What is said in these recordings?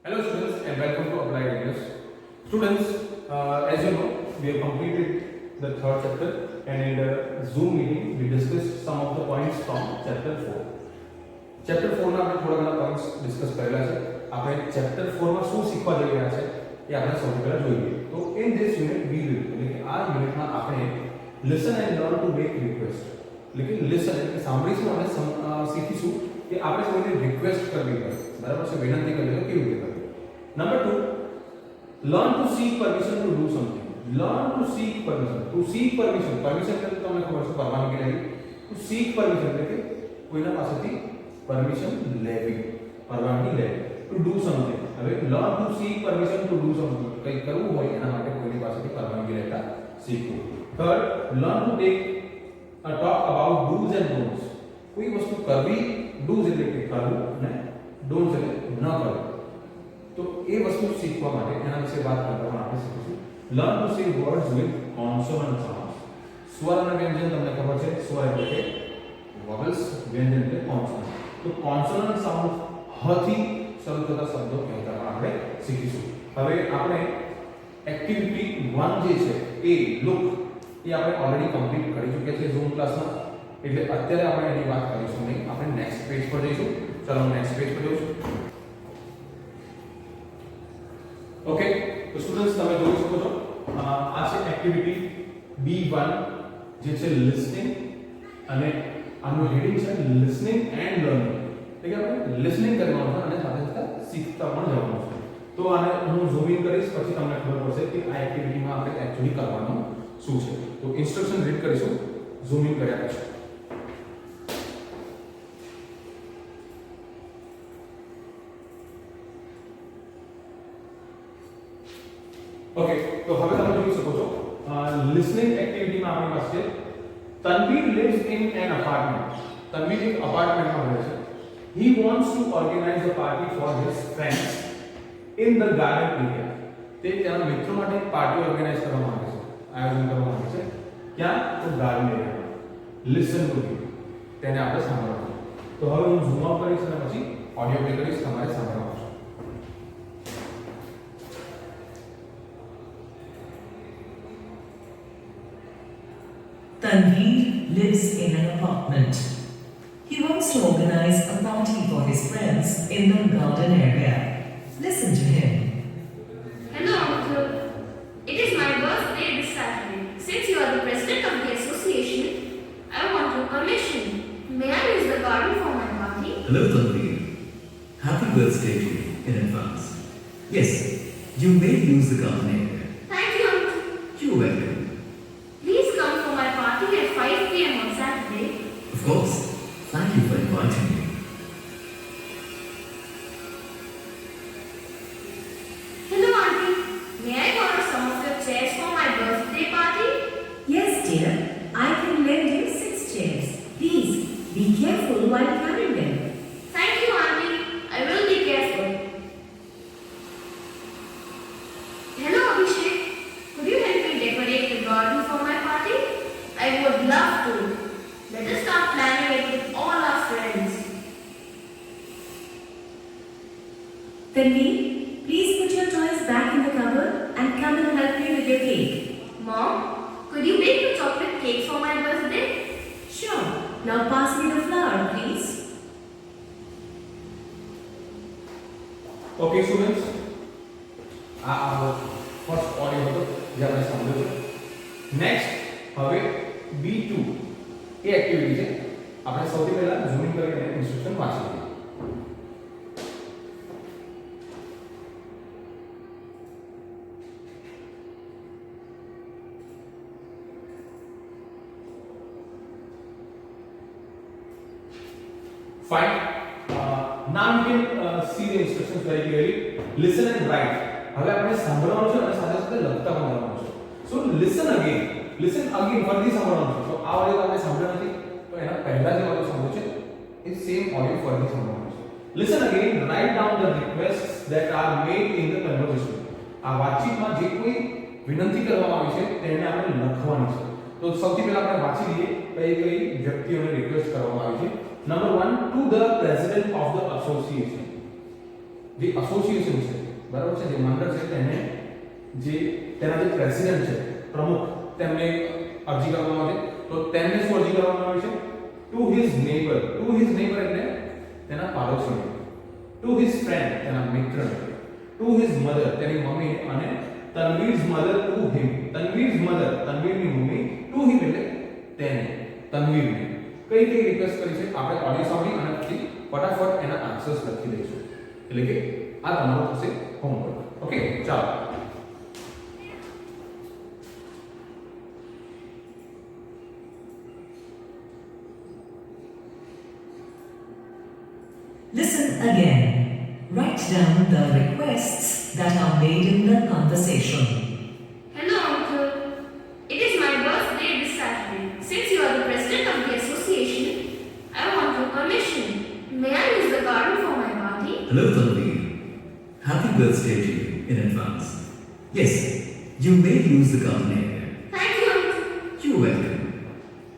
Hello students and welcome to Applied English. Students, as you know, we have completed the third chapter and in the Zoom meeting we discussed some of the points from chapter 4. Chapter 4 ના આપણે થોડા ઘણા points discuss કરેલા છે. આપણે chapter 4 માં શું શીખવા જઈ રહ્યા છે એ આપણે સૌથી પહેલા જોઈએ. તો in this unit we will એટલે કે આ યુનિટમાં આપણે listen and learn to make request એટલે કે listen એટલે કે સાંભળીશું અને શીખીશું કે આપણે કોઈને રિક્વેસ્ટ કરવી પડે, બરાબર છે, વિનંતી કરવી તો કેવી રીતે કરવી. Number 2, learn to seek permission to do something. learn to seek permission. to seek permission એટલે તમને ખબર છે પરવાનગી લેવી. to seek permission એટલે કે કોઈના પાસેથી પરમિશન લેવી, પરવાનગી લેવી. to do something, હવે learn to seek permission to do something કંઈ કરવું હોય એના માટે કોઈની પાસેથી પરવાનગી લેતા શીખવું. Third, learn to take a talk about do's and don'ts. કોઈ વસ્તુ કરવી, do's એટલે કે કરવું અને don'ts એટલે ન કરવું. તો એ વસ્તુ શીખવા માટે એના વિશે વાત કરતા આપણે શીખીશું. learn to say words with consonant sounds. સ્વર અને વ્યંજન તમને ખબર છે, સ્વર એટલે કે vowels, વ્યંજન એટલે consonant. તો consonant sound હથી શરૂ થતા શબ્દો કહેતા આપણે શીખીશું. હવે આપણે એક્ટિવિટી 1 જે છે એ લુક એ આપણે ઓલરેડી કમ્પ્લીટ કરી ચૂક્યા છીએ ઝૂમ ક્લાસમાં, એટલે અત્યારે આપણે એની વાત કરીશું નહીં. આપણે નેક્સ્ટ પેજ પર જઈશું. ચલો નેક્સ્ટ પેજ પર જઈશું. ઓકે, તો સ્ટુડન્ટ્સ તમે જોઈ શકો છો આ છે એક્ટિવિટી B1 જે છે લિસનિંગ, અને આનું હેડિંગ છે લિસનિંગ એન્ડ લર્નિંગ. એટલે કે આપણે લિસનિંગ કરવાનું છે અને સાથે સાથે શીખતા પણ જવાનું છે. તો આને હું ઝૂમ ઇન કરીશ, પછી તમને ખબર પડશે કે આ એક્ટિવિટીમાં આપણે એક્ચ્યુઅલી કરવાનું શું છે. તો ઇન્સ્ટ્રક્શન રીડ કરીશું ઝૂમ ઇન કર્યા પછી. ઓકે, તો હવે તમે જોઈ શકો છો લિસનિંગ એક્ટિવિટીમાં આપણી પાસે Tanvir lives in an apartment. Tanvir એક અપાર્ટમેન્ટમાં રહે છે. He wants to organize a party for his friends in the garden area. તે તેના મિત્રો માટે એક પાર્ટી ઓર્ગેનાઇઝ કરવા માંગે છે, આયોજન કરવા માંગે છે. ક્યાં? તો ગાર્ડન એરિયામાં. લિસન ટુ હિમ, તેને આપણે સાંભળવાનું. તો હવે હું ઝૂમ આઉટ કરીશ અને પછી ઓડિયો પ્લે કરીશ, તમારે સાંભળવાનું છે. Tanveer lives in an apartment. He wants to organize a party for his friends in the garden area. Listen to him. Hello, Uncle. It is my birthday this Saturday. Since you are the president of the association, I want your permission. May I use the garden for my party? Hello, Tanveer. Happy birthday to you in advance. Yes, you may use the garden area. Thank you, Uncle. You're welcome. Please come for my party at 5 p.m. on Saturday. Of course. Thank you for inviting me. Hello, Auntie. May I borrow some of your chairs for my birthday party? Yes, dear. I can lend you 6 chairs. Please be careful while carrying them. Thank you, Auntie. I will be careful. Hello, Abhishek. Could you help me decorate the garden for my party? I would love to. Let us start planning it with all our friends. Tanveer, please put your toys back in the cupboard and come and help me with your cake. Mom, could you bake a chocolate cake for my birthday? Sure. Now pass me the flour, please. Okay students, આ first audio હતો જે આપણે સાંભળ્યો છે. Next હવે B2 એ activity છે. આપણે સૌથી પહેલા ઝૂમ ઇન કરીને ઇન્સ્ટ્રક્શન વાંચી લઈએ. Fine. Now you can see the instructions very clearly. Listen and write. હવે આપણે સાંભળવાનું છે અને સાથે સાથે લખતા પણ જવાનું છે. So listen again. Listen again ફરીથી સાંભળવાનું છે. તો આ ઓડિયો આપણે સાંભળ્યો નથી, તો એના પહેલા જે ઓડિયો સાંભળ્યો છે એ સેમ ઓડિયો ફરીથી સાંભળવાનું છે. Listen again. Write down the requests that are made in the conversation. આ વાતચીતમાં જે કોઈ વિનંતી કરવામાં આવી છે તેને આપણે લખવાની છે. તો સૌથી પહેલા આપણે વાંચી લઈએ કઈ કઈ વ્યક્તિઓને રિક્વેસ્ટ કરવામાં આવી છે. Number 1, to the president of the association. જે એસોસિએશન છે બરાબર છે, જે મંડળ છે તેને જે તેના જે પ્રેસિડેન્ટ છે પ્રમુખ તેમને અરજી કરવામાં આવે છે. તો તેમને શું અરજી કરવામાં આવે છે? ટુ હિઝ નેબર એટલે તેના પાડોશીને, ટુ હિઝ ફ્રેન્ડ તેના મિત્રને, ટુ હિઝ મધર તેની મમ્મી, અને Tanveer's mother to him, Tanveer's mother તનવીરની મમ્મી, ટુ હિમ એટલે તેને, તનવીરને કઈ કઈ રિક્વેસ્ટ કરી છે આપણે ઓડિયો સાંભળી અને પછી ફટાફટ એના આન્સર્સ લખી દઈશું. એટલે કે આ તમારું થશે હોમવર્ક. ઓકે, ચાલો. Listen again. Write down the requests that are made in the conversation. Hello, uncle. It is my birthday this Saturday. Since you are the president of the association, I want your permission. May I use the garden for my party? Hello, Tanveer. Happy birthday to you in advance. Yes, you may use the garden area. Thank you, uncle. You're welcome.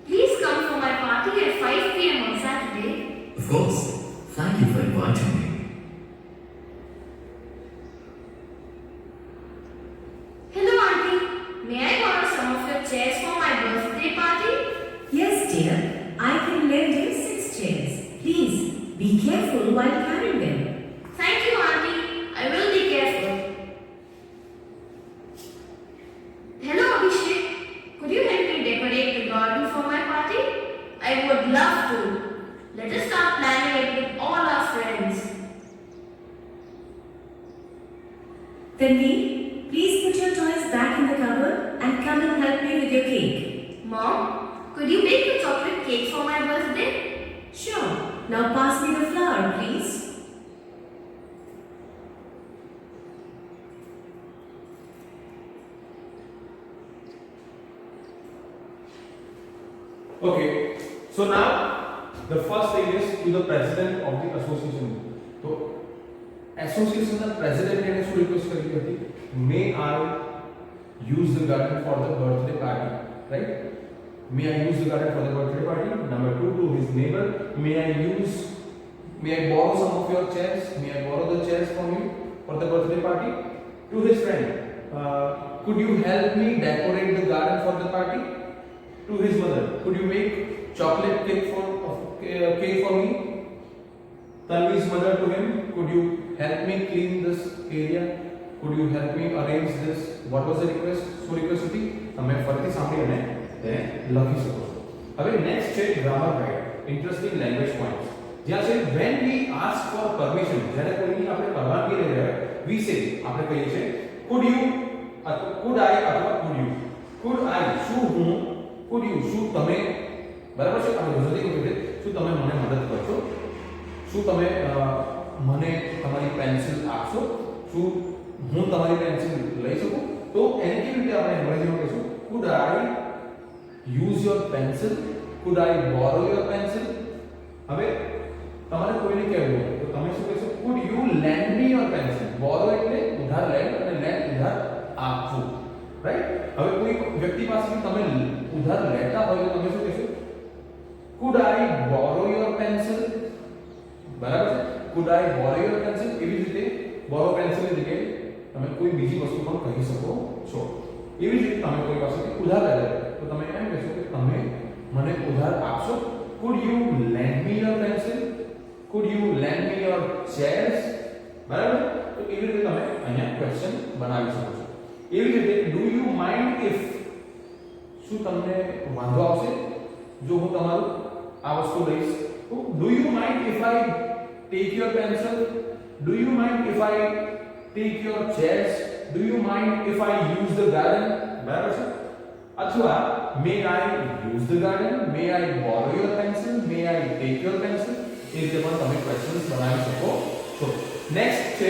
Please come for my party at 5 p.m. on Saturday. Of course. Thank you for inviting me. Hello, auntie. May I borrow some of your chairs for my birthday party? Yes, dear. I can lend you 6 chairs. Please be careful while carrying them. Thank you, auntie. I will be careful. Hello, Abhishek. Could you help me decorate the garden for my party? I would love to. Let us start planning it with all our friends. Tanvi, please put your toys back in the cupboard and come and help me with your cake. Mom, could you bake a chocolate cake for my birthday? Sure. Now pass me the flour, please. Okay, so now the first thing is to the president of the association. So association ના president એને શું request કરી હતી? May I use the garden for the birthday party, right? May I use the garden for the birthday party? Number 2, to his neighbor, may I borrow some of your chairs? May I borrow the chairs from you for the birthday party? To his friend, could you help me decorate the garden for the party? To his mother, could you make chocolate cake for me? Tanvi's mother to him, could you help me clean this area? Could you help me arrange this? What was the request? શું request હતી? તમે ફરીથી સાંભળી અને તેને લખી શકો છો. હવે નેક્સ્ટ છે grammar guide, interesting language points. જ્યાં છે when we ask for permission, જ્યારે કોઈની આપણે પરવાનગી લઈ રહ્યા we say, આપણે કહીએ છીએ could you, could I અથવા could you. could I શું હું, could you શું તમે, બરાબર છે? આપણે ગુજરાતી કહીએ છીએ શું તમે મને મદદ કરશો, શું તમે મને તમારી પેન્સિલ આપશો, શું હું તમારી પેન્સિલ લઈ શકું. તો એને કેવી રીતે આપણે અંગ્રેજીમાં કહીશું? could I use your pencil? could I borrow your pencil? હવે તમારે કોઈને કહેવું હોય તો તમે શું કહેશો? could you lend me your pencil? borrow એટલે ઉધાર લેવું અને lend ઉધાર આપવું, રાઈટ? હવે કોઈ વ્યક્તિ પાસેથી તમે ઉધાર લેતા હોય તો તમે શું કહેશો? could I borrow your pencil? બરાબર છે? could I borrow your pencil? એવી જ રીતે borrow pencil ની જગ્યાએ તમે કોઈ બીજી વસ્તુ પણ કહી શકો છો. એવી જ રીતે તમે કોઈ પાસેથી ઉધાર લેતા તો તમે એમ કહેશો કે તમે મને ઉધાર આપશો. could you lend me your pencil? could you lend me your chairs? બરાબર? તો એવી રીતે તમે અહીંયા ક્વેશ્ચન બનાવી શકો છો. એવી રીતે do you mind if, શું તમને વાંધો આવશે જો હું તમારું આ વસ્તુ લઈશ? તો do you mind if I take your pencil? do you mind if I take your chairs? do you mind if I use the garden? બરાબર છે? અથવા may I use the garden? may I borrow your pencil? may I take your pencil? એ રીતે પણ તમે questions બનાવી શકો છો. Next છે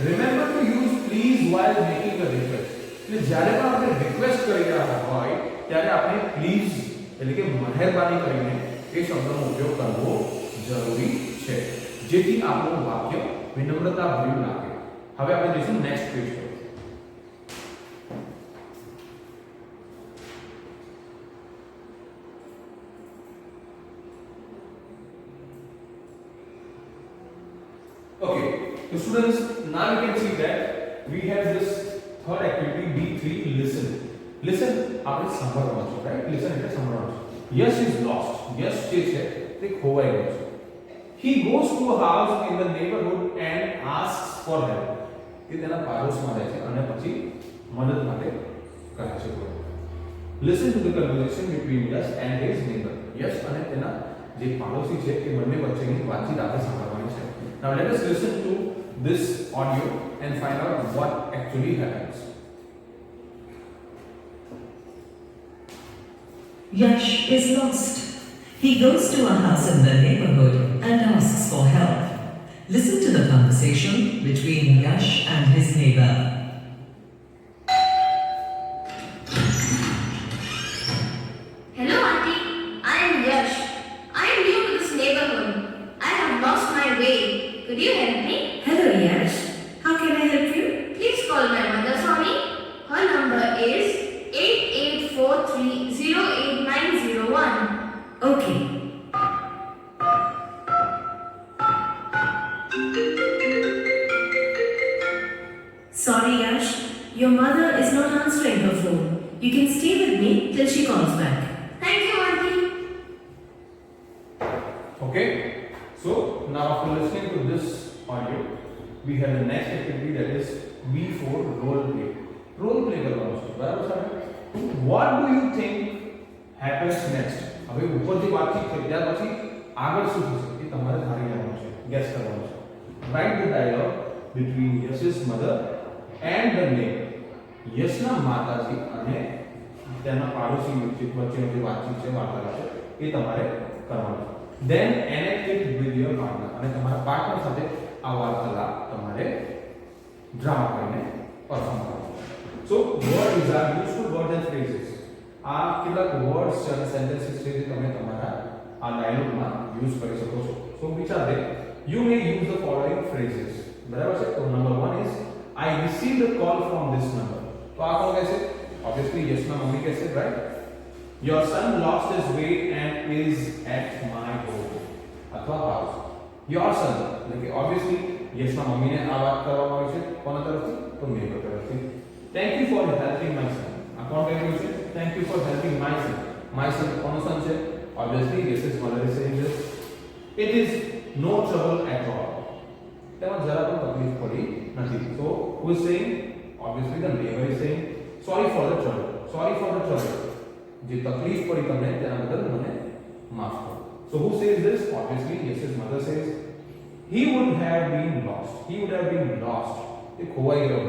remember to use please while making a request. એટલે જ્યારે પણ આપણે રિક્વેસ્ટ કરી રહ્યા હોય ત્યારે આપણે પ્લીઝ એટલે કે મહેરબાની કરીને એ શબ્દનો ઉપયોગ કરવો જરૂરી છે, જેથી આપણું વાક્ય વિનમ્રતાભર્યું લાગે. હવે આપણે જઈશું નેક્સ્ટ પેજ પર. Okay, so students, now you can see that we have this third activity B3, listen. Listen આપણે સાંભળવાનું છે, right? Listen એટલે સાંભળવાનું છે. Yes is lost. Yes જે છે તે ખોવાઈ ગયો છે. He goes to a house in the neighborhood and asks for help. એ તેના પાડોશમાં રહે છે અને પછી મદદ માટે કહે છે. Listen to the conversation between Yes and his neighbor. Yes અને તેના જે પાડોશી છે એ બંને વચ્ચેની વાતચીત આપણે સાંભળવાની છે. Now let us listen to this audio and find out what actually happens. Yash is lost. He goes to a house in the neighborhood and asks for help. Listen to the conversation between Yash and his neighbor. Hello, Auntie. I am Yash. I am new to this neighborhood. I have lost my way. Could you help me? Hello, Yash. How can I help you? Please call my mother for me. Her number is 88430891. Okay. Sorry, Yash. Your mother is not answering her phone. You can stay with me till she calls back. Thank you, Auntie. Okay, so now after listening to this audio, we have the next activity, that is B4, role play. Role play કરવાનો છે, બરાબર છે? What do you think happens next? હવે ઉપરથી વાતચીત થઈ ત્યાર પછી આગળ શું થશે એ તમારે ધારી લેવાનું છે, ગેસ કરવાનું છે. Write the dialogue between Yash's mother and the neighbor. યશના માતાજી અને તેના પાડોશી વચ્ચેનો જે વાતચીત છે, વાર્તાલાપ છે, એ તમારે કરવાનો છે. Then enact it with your partner. અને તમારા પાર્ટનર સાથે આ વાર્તાલાપ તમારે ડ્રામા કરીને પરફોર્મ કરવાનો છે. So what is our useful words and phrases? આ કેટલાક વર્ડ્સ અને સેન્ટેન્સીસ છે જે તમે તમારા આ ડાયલોગમાં યુઝ કરી શકો છો. So વિચાર દે, you may use the following phrases. બરાબર છે? તો number 1 is I received a call from this number. તો આ કોણ કહેશે? Obviously યશના મમ્મી કહેશે, right? Your son lost his way and is at my home. અથવા house. Your son એટલે કે obviously યશના મમ્મીને આ વાત કરવામાં આવી છે કોના તરફથી? તો નેબર તરફથી. Thank you for helping my son. આ કોણ કહી રહ્યું છે? Thank you for helping my son. My son કોનો son છે? Obviously Yash's mother is saying this. It is no trouble at all. તેમાં જરા પણ તકલીફ પડી નથી. So who is saying? Obviously the neighbor is saying sorry for the trouble. Sorry for the trouble. જે તકલીફ પડી તમને તેના બદલ મને માફ કરો. So who says this? Obviously Yash's mother says he would have been lost. He would have been lost. એ ખોવાઈ ગયો.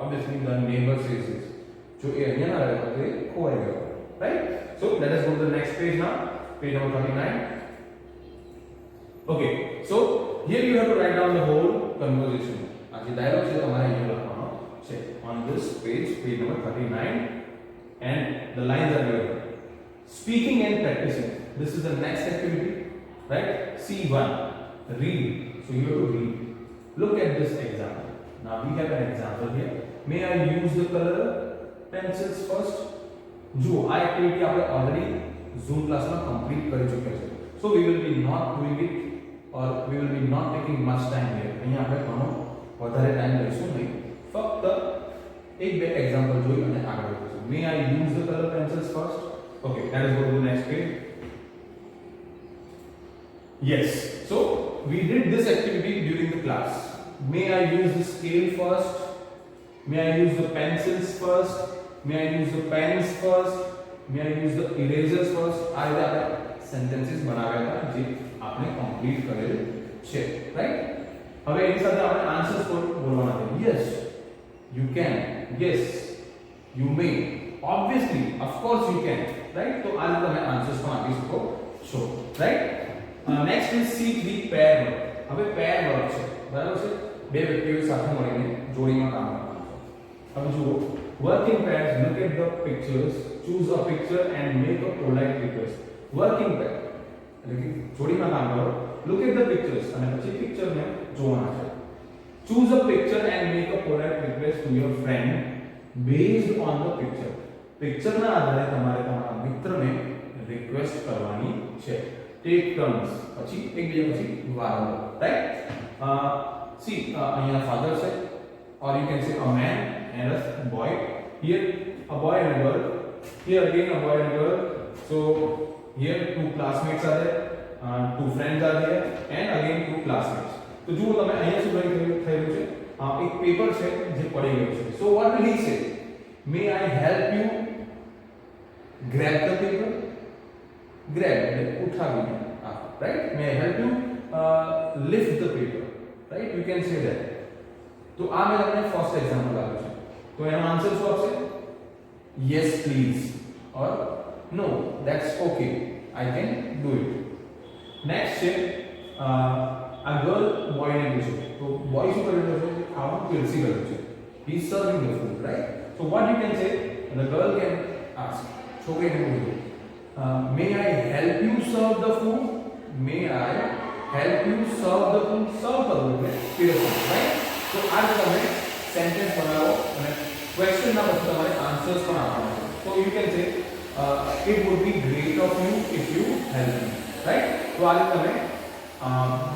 Obviously the neighbor says this. જો એ અહીંયા ના રહે તો એ ખોવાઈ ગયો. Right? So let us go to the next page now. Page number 39. Okay. So here you have to write down the whole conversation. આ જે ડાયલોગ છે તમારે અહીંયા લખવાનો છે. On this page, page number 39, and the lines are here. Speaking and practicing. This is the next activity, right? C1. Read. So you have to read. Look at this example. Now we have an example here. May I use the color pencils first? જો આ activity આપણે already Zoom ક્લાસમાં complete કરી ચૂક્યા છે. So we will be not doing it, or we will be not taking much time here. અહીંયા આપણે ઘણો વધારે ટાઈમ લઈશું નહીં. ફક્ત એક બે એક્ઝામ્પલ જોઈ અને આગળ વધીશું. May I use the color pencils first? Okay, let us go to the next page. Yes, so we did this activity during the class. May I use the scale first? May I use the pencils first? May I use the pens first? May I use the erasers first? આ રીતે આપણે sentences બનાવ્યા હતા જે આપણે complete કરેલ છે, right? હવે એની સાથે આપણે આન્સર્સ બોલવાના છે. Yes, you can. Yes, you may. Obviously, of course you can. Right? તો આ રીતે તમે આન્સર્સ પણ આપી શકો છો, right? Next is C3, pair work. હવે પેર વર્ક છે, બરાબર છે? બે વ્યક્તિઓ સાથે મળીને જોડીમાં કામ કરવાનું છે. હવે જુઓ, work in pairs. Look at the pictures, choose a picture and make a polite request. Work in pair એટલે કે જોડીમાં કામ કરો. Look at the pictures અને પછી પિક્ચરને જોવાના છે. Choose a picture and make a polite request to your friend based on the picture. પિક્ચરના આધારે તમારે તમારા મિત્રને રિક્વેસ્ટ કરવાની છે. ટેક ટર્ન્સ પછી એકબીજા પછી વારંવાર, રાઈટ? સી અહીંયા ફાધર છે or you can say a man and a boy. Here a boy and a girl. Here again a boy and a girl. So here two classmates are there, two friends are there, and again two classmates. તો જુઓ તમે અહીંયા શું થયેલું છે, એક paper છે જે પડી ગયું છે. So what will he say? May I help you grab the paper? Grab એટલે ઉઠાવી, right? May I help you lift the paper, right? You can say that. તો આ મેં તમને ફર્સ્ટ એક્ઝામ્પલ આપ્યું છે. તો એનો આન્સર શું આવશે? Yes please or no that's okay, I can do it. Next છે a girl boy ને પૂછે. તો boy શું કરી રહ્યો છે? ખાવાનું પીરસી રહ્યો છે. He is serving the food, right? So what you can say? The girl can ask, છોકરીને પૂછે, may I help you serve the food? May I help you serve the food? Serve કરવું એટલે પીરસવું, right? So આ રીતે તમે sentence બનાવો અને question ના પછી તમારે આન્સર્સ પણ આપવાના છે. So you can say it would be great of you if you help me, right? તો આ રીતે તમે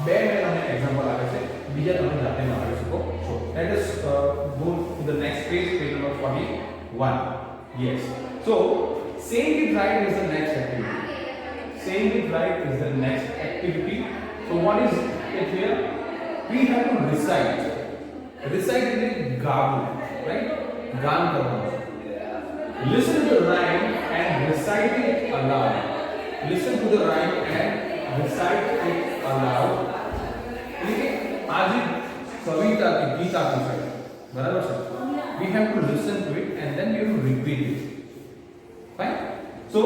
બે મેં તમને એક્ઝામ્પલ આપે છે, બીજા તમે જાતે બનાવી શકો છો. Let us go to the next page, page number 41. Yes. So saying it right is the next activity. Saying it right is the next activity. So what is it here? We have to recite. Recite is gabu, right? Gan karna. Listen to the rhyme and recite it aloud. Listen to the rhyme and recite it aloud. Okay? आज कविता की गीता पूछा है, बराबर sir? We have to listen to it and then we have to repeat it. Fine? So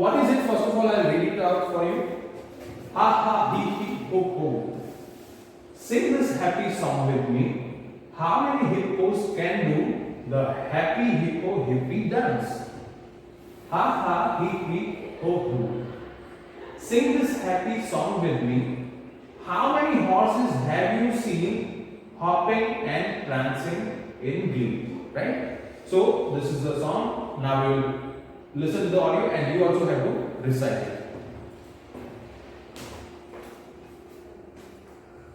what is it? First of all, I'll read it out for you. Ha ha hee hee ho ho. Sing this happy song with me. How many hippos can do the happy hippo hippie dance? Ha ha hee hee ho ho. Sing this happy song with me. How many horses have you seen hopping and prancing in glee? Right? So this is the song. Now we will listen to the audio and you also have to recite it.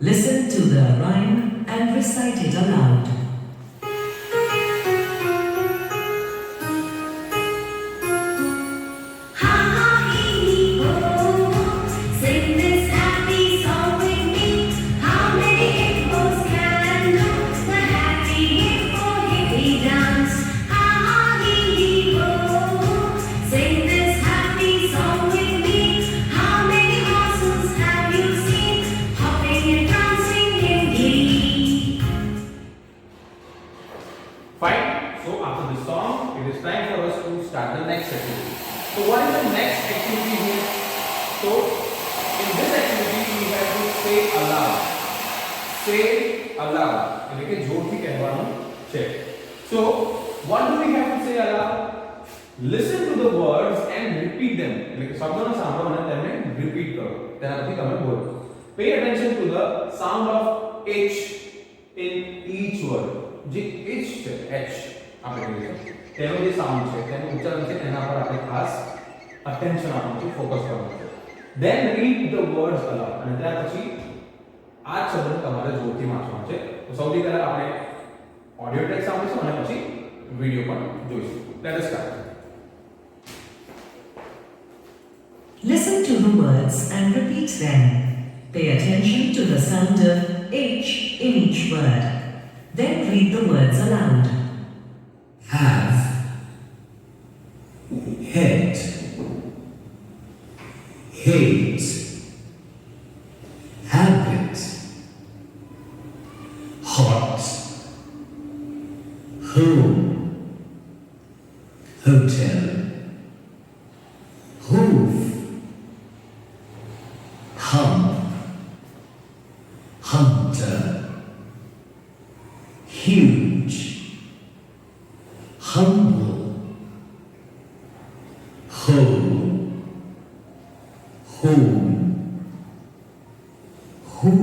Listen to the rhyme and recite it aloud. Ha ha hee hee ho, sing this happy song with me. How many hippos can do the happy hippo hippie dance? Ha ha hee hee ho, sing this happy song with me. How many horses have you seen hopping and prancing in glee? Fine. So after this song, it is time for us to start the next activity. So what is the next activity here? So in this activity we have to say aloud. Say aloud. એટલે કે જોરથી કહેવાનું છે. So what do we have to say aloud? Listen to the words and repeat them. એટલે કે શબ્દોને સાંભળો અને તેમને repeat કરો. તેના પછી તમે બોલો. Pay attention to the sound of H in each word. જે H છે, H આપણે કહીએ તેનો જે સાઉન્ડ છે તેનું ઉચ્ચારણ છે તેના પર આપણે ખાસ attention આપવાનું છે, ફોકસ કરવાનું છે. Then read the words aloud. અને ત્યાર પછી આ શબ્દને તમારે જોરથી વાંચવાનું છે. તો સૌથી પહેલા આપણે ઓડિયો ટ્રેક સાંભળીશું અને પછી વિડિયો પણ જોઈશું. Let us start. Listen to the words and repeat them. Pay attention to the sound of H in each word. Then read the words aloud. Have, hate, hate, habit, hot, home, hotel, hoof, hump, hunter, huge, humble, whole, home, who,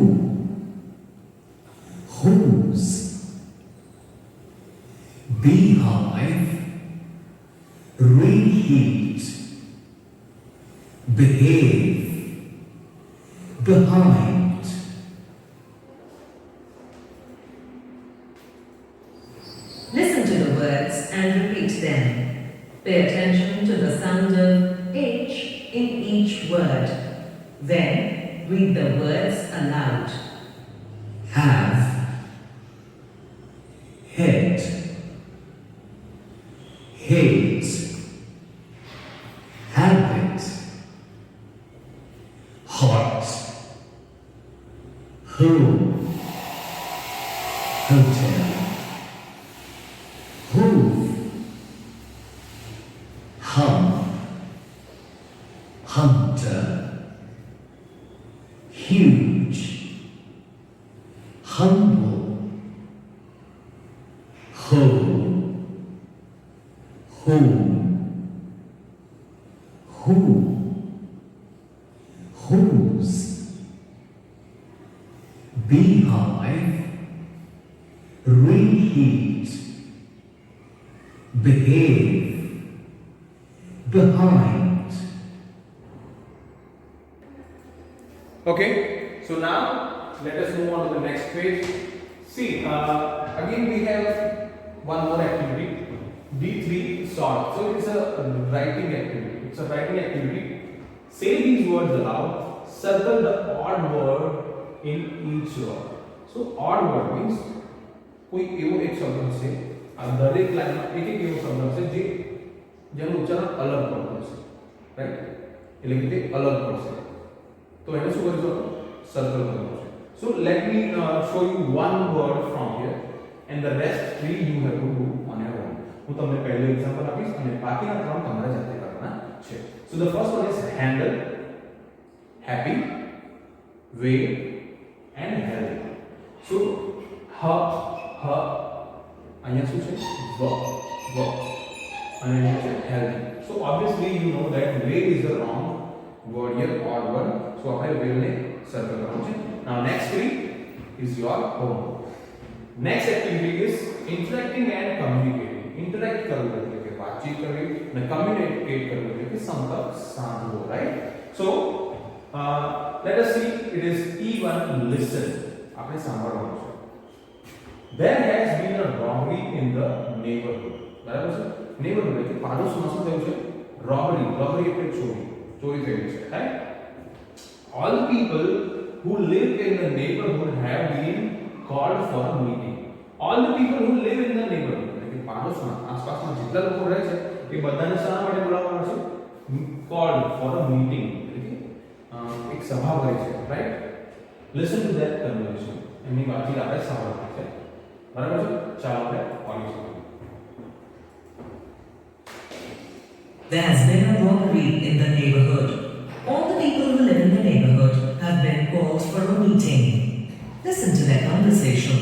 whose, beehive, reheat, behave, behind. words and repeat them. Pay attention to the sound of H in each word. Then read the words aloud. Have, head, hate, habit, hot, home, hotel, hoof, hum, hunter, huge, humble, whole, home, who, whose, beehive, reheat, behave, behind. Okay, so now let us move on to the next page. See, again we have one more activity, D3 sort. So it is a writing activity. It's a writing activity. Say these words aloud. Circle the odd word in each word. So odd word means कोई एवो एक शब्द हશે आ दरेक line में एक एवो शब्द हશે जे જેનું ઉચ્ચારણ અલગ પડતું હશે, રાઈટ? એટલે કે તે અલગ પડશે. તો એને શું કરીશું? સર્કલ કરવાનું છે. So let me show you one word from here and the rest three you have to do on your own. હું તમને પહેલું એક્ઝામ્પલ આપીશ અને બાકીના ત્રણ તમારે જાતે કરવાના છે. So the first one is handle, happy, way and healthy. So અહીંયા શું છે? વ and healthy. So obviously you know that way is the wrong word here, odd word. So આપણે way ને circle કરવાનું છે. Now next three is your homework. Next activity is interacting and communicating. Interact કરવું એટલે કે વાતચીત કરવી અને communicate કરવું એટલે કે સંપર્ક સાધવો, right? So let us see, it is E1, listen. આપણે સાંભળવાનું છે. There has been a robbery in the neighborhood. બરાબર છે? neighborhood એટલે પાડોશમાં શું થયું છે? robbery એટલે ચોરી થઈ છે, right? All people who live in the neighborhood have been called for a meeting. All the people who live in the neighborhood એટલે કે પાડોશમાં આસપાસમાં જેટલા લોકો રહે છે એ બધાને શા માટે બોલાવવાના છે? called for a meeting એટલે કે એક સભા ભરી છે, right? listen to that conversation. એમની વાતચીત આપણે સાંભળવાની છે, બરાબર છે? ચાલો આપણે પહોંચીએ. There has been a robbery in the neighborhood. All the people who live in the neighborhood have been called for a meeting. Listen to their conversation.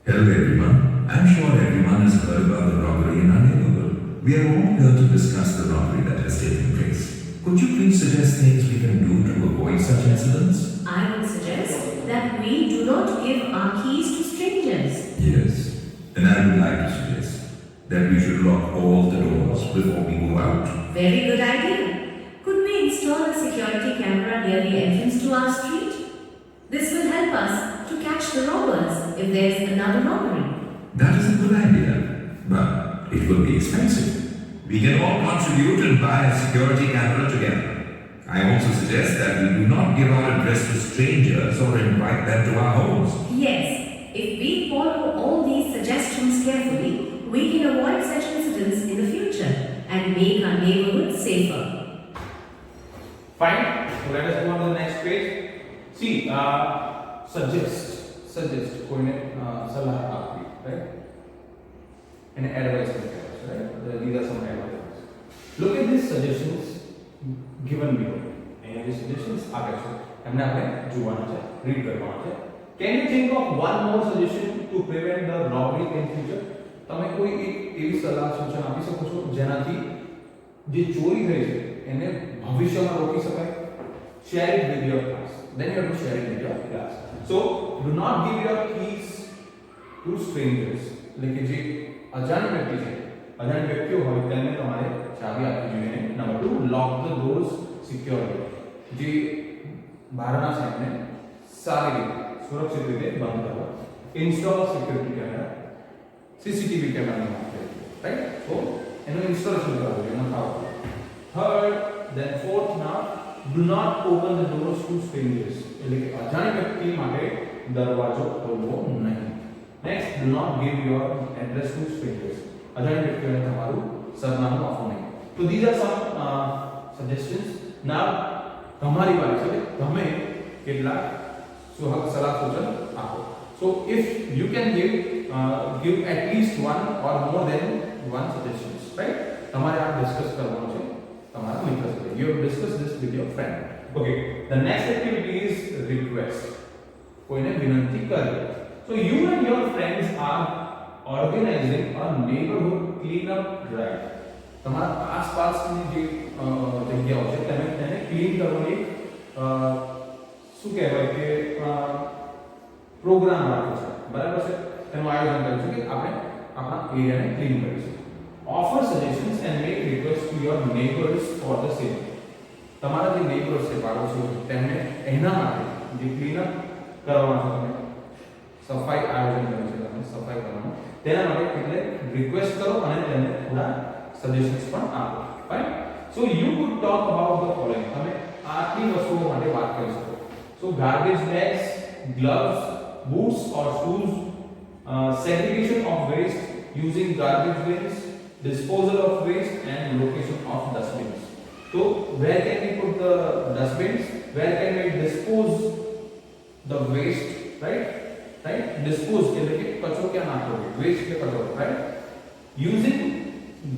Hello everyone. I'm sure everyone has heard about the robbery in our neighborhood. We are all here to discuss the robbery that has taken place. Could you please suggest things we can do to avoid such incidents? I would suggest that we do not give our keys to strangers. Yes. And I would like to suggest that we should lock all the doors before we go out. Very good idea. Could we install a security camera near the entrance to our street? This will help us to catch the robbers if there is another robbery. That is a good idea, but it will be expensive. We can all contribute and buy a security camera together. I also suggest that we do not give our address to strangers or invite them to our homes. Yes, if we follow all these suggestions carefully, we can avoid such incidents in the future and make our neighborhood safer. Fine. So let us go on to the next page. See, suggest કોઈને સલાહ આપવી, right? And advice કરવી, right? These are some advice. Look at these suggestions given below. અહીંયા જે suggestions આપે છે એમને આપણે જોવાના છે, read કરવાના છે. Can you think of one more suggestion to prevent the robbery in future? તમે કોઈ એક એવી સલાહ સૂચન આપી શકો છો જેનાથી જે ચોરી થઈ છે એને ભવિષ્યમાં રોકી શકાય? Share it with your class. Then you have to share it with your class. So do not give your keys to strangers. એટલે કે જે અજાણ વ્યક્તિ છે, અજાણ વ્યક્તિઓ હોય તેમને તમારે ચાવી આપવી જોઈએ. Number 2, lock the doors securely. જે બહારના છે એમને સારી રીતે સુરક્ષિત રીતે બંધ કરવા. Install security camera. CCTV કેમેરાની વાત કરીએ, રાઈટ? તો એનું ઇન્સ્ટોલેશન કરાવવું જોઈએ, એમાં થાવ. Third, then fourth now, do not open the doors to strangers. એટલે કે અજાણી વ્યક્તિ માટે દરવાજો ખોલવો નહીં. Next, do not give your address to strangers. અજાણી વ્યક્તિઓને તમારું સરનામું આપવું નહીં. So these are some suggestions. Now તમારી વાત છે તમે કેટલા સલાહ સૂચન આપો. So if you can give at least one or more than one suggestions, right? તમારે આ ડિસ્કસ કરવાનું છે તમારા મિત્ર સાથે. You have discussed this with your friend. Okay, the next activity is request. કોઈને વિનંતી કરવી. So you and your friends are organizing a neighborhood cleanup drive. તમારા આસપાસની જે જગ્યાઓ છે તેને ક્લીન કરવાની શું કહેવાય કે પ્રોગ્રામ રાખો છે, બરાબર છે? તેનું આયોજન કર્યું છે કે આપણે આપણા એરિયાને ક્લીન કરીશું. Offer suggestions and make requests to your neighbors for the same. તમારા જે નેબર્સ છે, પાડોશીઓ છે, તેમને એના માટે જે ક્લીનઅપ કરવાનું છે, તમે સફાઈ આયોજન કર્યું છે, તમે સફાઈ કરવાનું તેના માટે એટલે રિક્વેસ્ટ કરો અને તેમને થોડા સજેશન્સ પણ આપો, right? So you could talk about the following. તમે આટલી વસ્તુઓ માટે વાત કરી શકો. So garbage bags, gloves, boots or shoes, segregation of waste using garbage bins, disposal of waste and location of dustbins. So where can we put the dustbins? Where can we dispose the waste? Right? Dispose એટલે કે કચરો ક્યાં નાખવો, waste કે કચરો, right? Using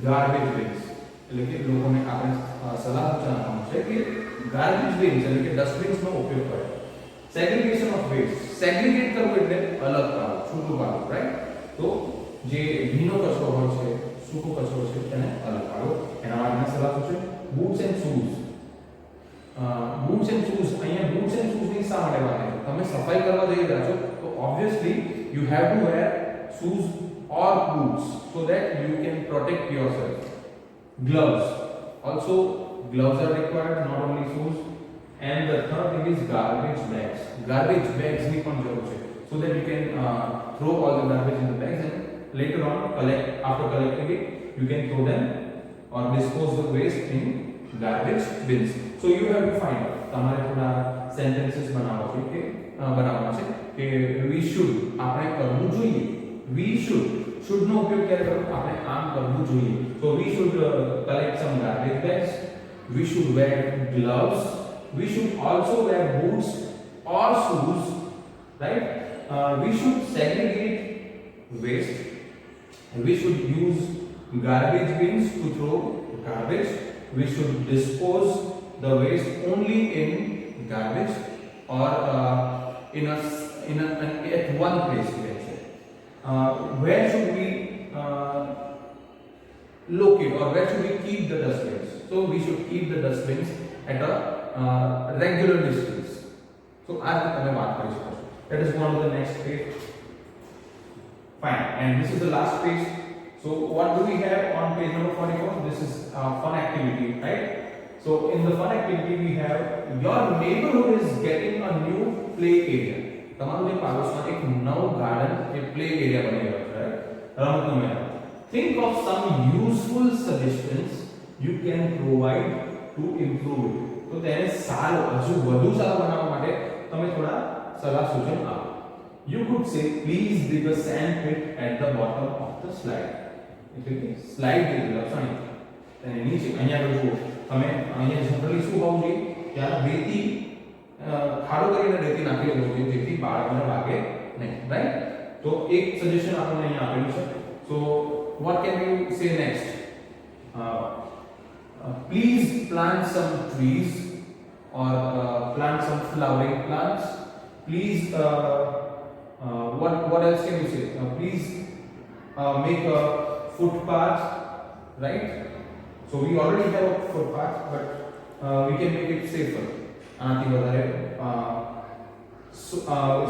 garbage bins એટલે કે લોકોને આપણે સલાહ આપવાનું છે કે garbage bins એટલે કે dustbins નો ઉપયોગ કરે. Segregation of waste, segregate કરવું એટલે અલગ પાડવું, છૂટું પાડવું, રાઈટ? તો જે ભીનો કચરો હોય છે, સૂકો કચરો છે, તેને અલગ પાડવો. એના માટેના સલાહ છે boots and shoes. Boots and shoes, અહીંયા બૂટ્સ એન્ડ શૂઝ ની શા માટે વાત છે? તમે સફાઈ કરવા જઈ રહ્યા છો તો obviously you have to wear shoes or boots so that you can protect yourself. Gloves, also gloves are required, not only shoes. And the third thing is garbage bags. Garbage bags ni પણ જરૂર છે, so that you can throw all the garbage in the bags and later on after collecting it you can throw them or dispose the waste in garbage bins. So you have to find out. તમારે થોડા sentences બનાવવા છે કે we should આપણે કરવું જોઈએ. We should નો ઉપયોગ ક્યારે કરવો? આપણે આમ કરવું જોઈએ. So we should collect some garbage bags. We should wear gloves. We should also wear boots or shoes, right? We should segregate waste. We should use garbage bins to throw garbage. We should dispose the waste only in garbage or at one place. Let's say. Where should we locate or where should we keep the dustbins? So we should keep the dustbins at a regular distance. So as we baat kari શકો છો. Let us go on to the next page. Fine, and this is the last page. So what do we have on page number 44? This is fun activity, right? So in the fun activity we have your neighborhood is getting a new play area. તમારું જે પાડોશમાં એક નવું garden કે play area બની રહ્યો છે, right? રમતનું મેદાન. Think of some useful suggestions you can provide to improve it. તો તેને સારું હજુ વધુ સારું બનાવવા માટે તમે થોડા સલાહ સૂચન આપો. You could say please dig a sand pit at the bottom of the slide. એટલે કે સ્લાઇડ જે લક્ષણ તેને નીચે અહીંયા જુઓ તમે અહીંયા જનરલી શું હોવું જોઈએ? ત્યાં રેતી ખાડો કરીને રેતી નાખી દેવું જોઈએ જેથી બાળકોને વાગે નહીં, રાઈટ? તો એક સજેશન આપણને અહીંયા આપેલું છે. So what can you say next? Please plant some trees or plant some flowering plants. Please what else can you say? Please make a footpath, right? So we already have a footpath, but we can make it safer.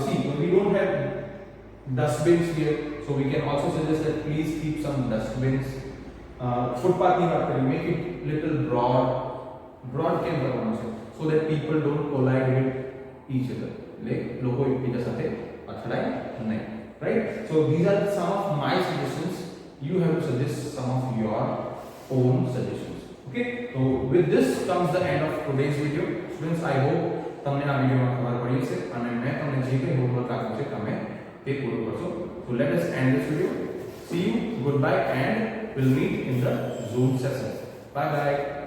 See, we don't have dustbins here, so we can also suggest that please keep some dustbins. Footpath ni baat kari, make it little broad can કરવાનું છે, so that people don't collide with each other. એટલે લોકો એકબીજા સાથે અથડાય નહીં, right? So these are some of my suggestions. You have to suggest some of your own suggestions. Okay, so with this comes the end of today's video. Students, I hope તમને આ વિડિયોમાં ખબર પડી હશે અને મેં તમને જે કંઈ હોમવર્ક આપ્યું છે તમે તે પૂરું કરશો. So let us end this video. See you, goodbye, and we'll meet in the Zoom session. Bye bye.